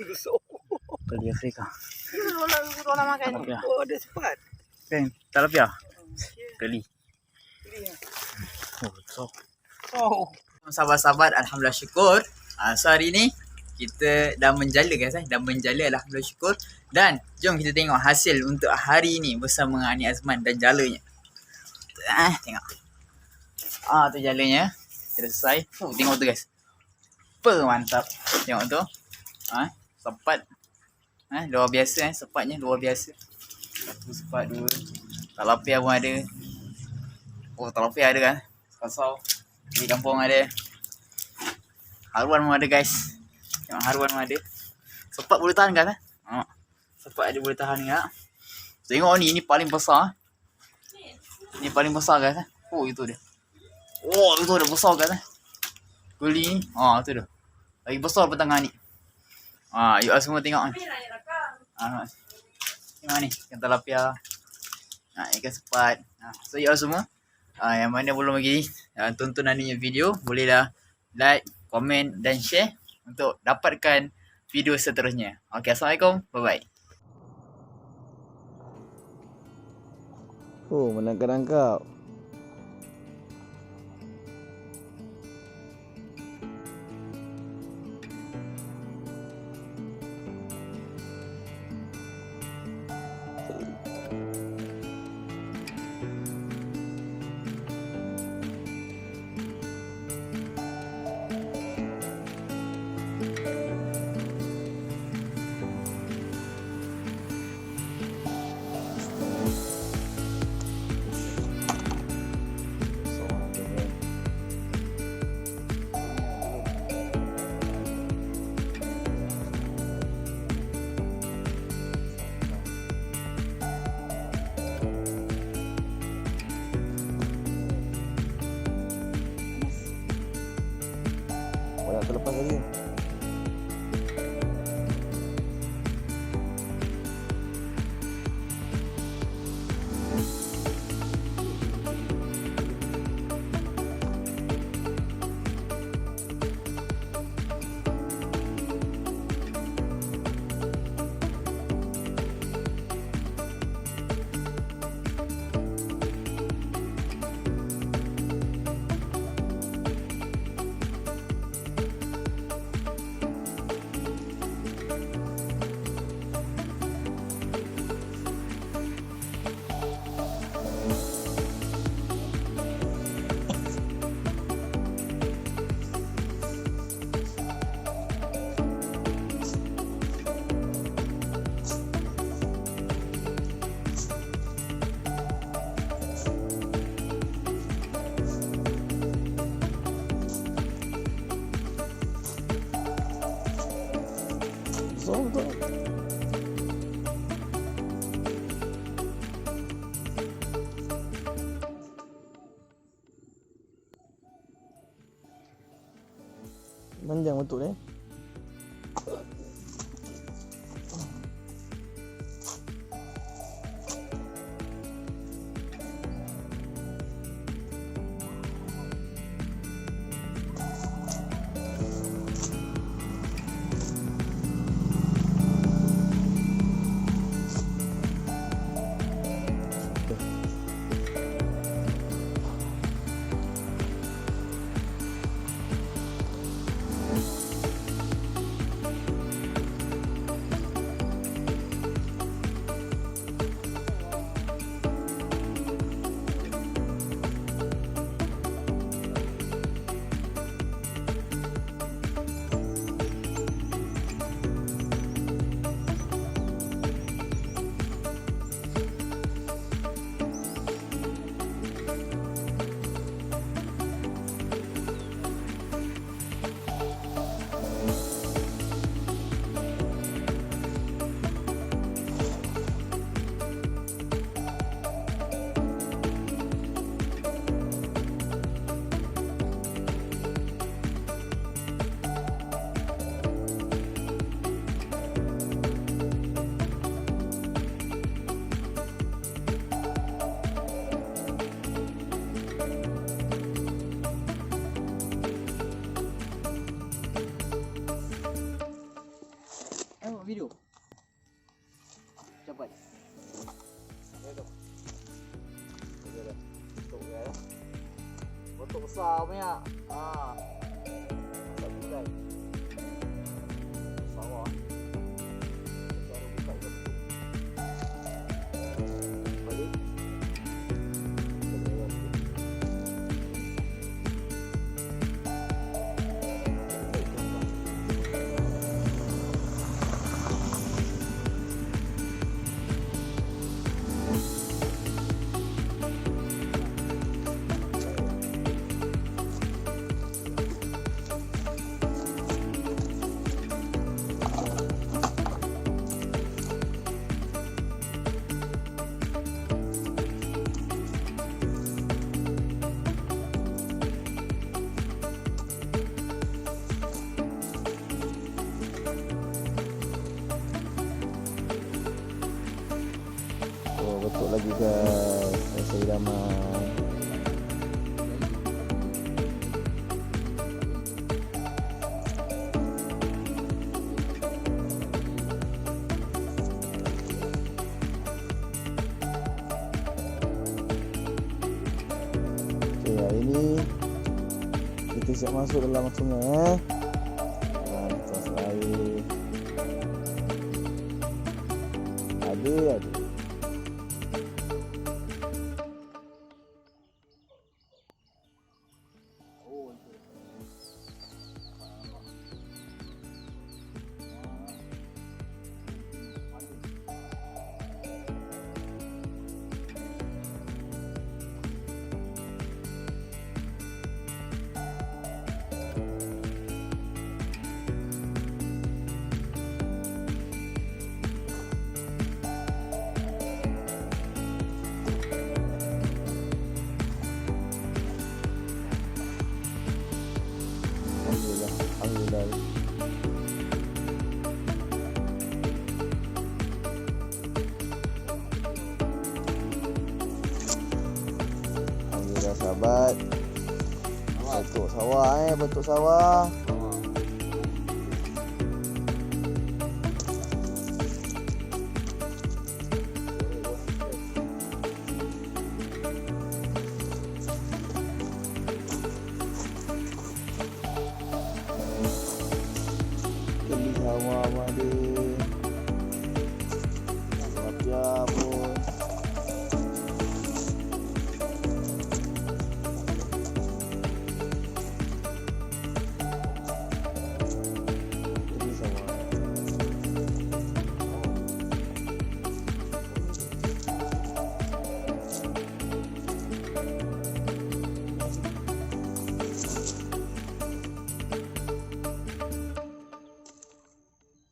Kali Afrika. Orang makan. Talapia. Oh, dia cepat. Kan? Talapia. Kali. Oh, Oh. sahabat-sahabat, alhamdulillah syukur. So hari ni kita dah menjala guys, dah menjala, alhamdulillah syukur. Dan jom kita tengok hasil untuk hari ni bersama Anik Azman dan jalanya. Tengok. Tu jalanya. Kita selesai. Tengok tu guys. Mantap. Tengok tu. Sepat. Luar biasa sepatnya luar biasa. Satu sepat, dua. Talapia pun ada. Talapia ada kan. Kasau. Di kampung ada. Haruan pun ada guys. Tengok haruan pun ada. Sepat boleh tahan guys. Sepat ada boleh tahan juga. Tengok ni paling besar. Ni paling besar guys. Itu dia. Itu dah besar guys. Guli ni. Tu dah. Lagi besar daripada tangan ni. You all semua tengok ni. Tengok ni. Ikan talapia. Ikan sepat. So you all semua. Yang mana belum lagi tonton Aninya video, bolehlah like, komen dan share untuk dapatkan video seterusnya. Okay, Assalamualaikum. Bye-bye. Menangkap-nangkap. Selepas lagi. Betul. Panjang betul ni. tengok video. Cepat. Bentuk besar punya. Tak bukan. Sawah. Cara buka dia bentuk. Balik. Betul lagi guys, saya idaman. Okay, hari ni kita siap masuk dalam sungai. Lantas air. Ada. Alhamdulillah. Alhamdulillah sahabat. Bentuk sawah bentuk sawah. Sawah ada. Lapia pun. Ini sawah.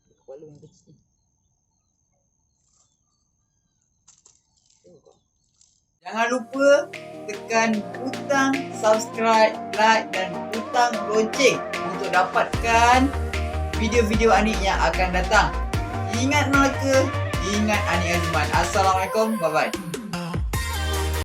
Kepala yang kecil. Jangan lupa tekan butang subscribe, like dan butang lonceng untuk dapatkan video-video Anik yang akan datang. Ingat Melaka, ingat Anik Azman. Assalamualaikum, bye-bye.